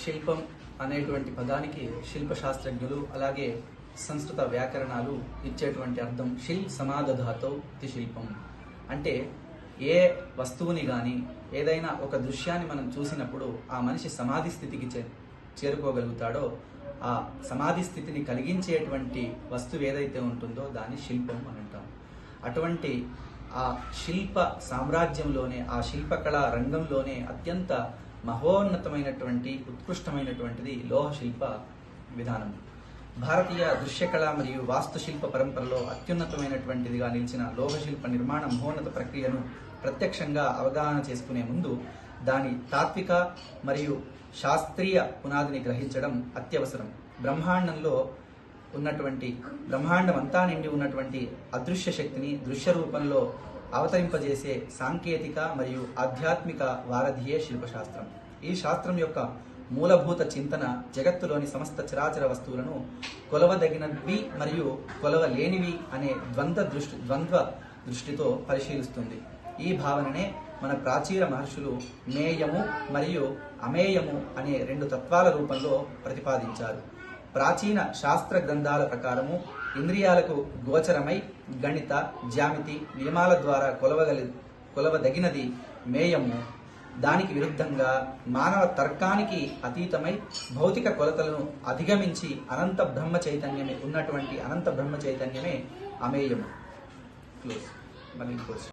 శిల్పం అనేటువంటి పదానికి శిల్పశాస్త్రజ్ఞులు అలాగే సంస్కృత వ్యాకరణాలు ఇచ్చేటువంటి అర్థం శిల్ సమాదధాతో తి శిల్పం అంటే ఏ వస్తువుని కానీ ఏదైనా ఒక దృశ్యాన్ని మనం చూసినప్పుడు ఆ మనిషి సమాధి స్థితికి చేరుకోగలుగుతాడో ఆ సమాధి స్థితిని కలిగించేటువంటి వస్తువు ఏదైతే ఉంటుందో దాన్ని శిల్పం అని అంటాం. అటువంటి ఆ శిల్ప సామ్రాజ్యంలోనే ఆ శిల్పకళా రంగంలోనే అత్యంత మహోన్నతమైనటువంటి ఉత్కృష్టమైనటువంటిది లోహశిల్ప విధానం. భారతీయ దృశ్యకళ మరియు వాస్తుశిల్ప పరంపరలో అత్యున్నతమైనటువంటిదిగా నిలిచిన లోహశిల్ప నిర్మాణ మహోన్నత ప్రక్రియను ప్రత్యక్షంగా అవగాహన చేసుకునే ముందు దాని తాత్విక మరియు శాస్త్రీయ పునాదిని గ్రహించడం అత్యవసరం. బ్రహ్మాండం అంతా నిండి ఉన్నటువంటి అదృశ్య శక్తిని దృశ్య రూపంలో అవతరింపజేసే సాంకేతిక మరియు ఆధ్యాత్మిక వారధియే శిల్పశాస్త్రం. ఈ శాస్త్రం యొక్క మూలభూత చింతన జగత్తులోని సమస్త చరాచర వస్తువులను కొలవదగినవి మరియు కొలవలేనివి అనే ద్వంద్వ దృష్టితో పరిశీలిస్తుంది. ఈ భావననే మన ప్రాచీన మహర్షులు మేయము మరియు అమేయము అనే రెండు తత్వాల రూపంలో ప్రతిపాదించారు. ప్రాచీన శాస్త్ర గ్రంథాల ప్రకారము ఇంద్రియాలకు గోచరమై గణిత జ్యామితి నియమాల ద్వారా కొలవదగినది మేయము. దానికి విరుద్ధంగా మానవ తర్కానికి అతీతమై భౌతిక కొలతలను అధిగమించి అనంత బ్రహ్మ చైతన్యమే అమేయము.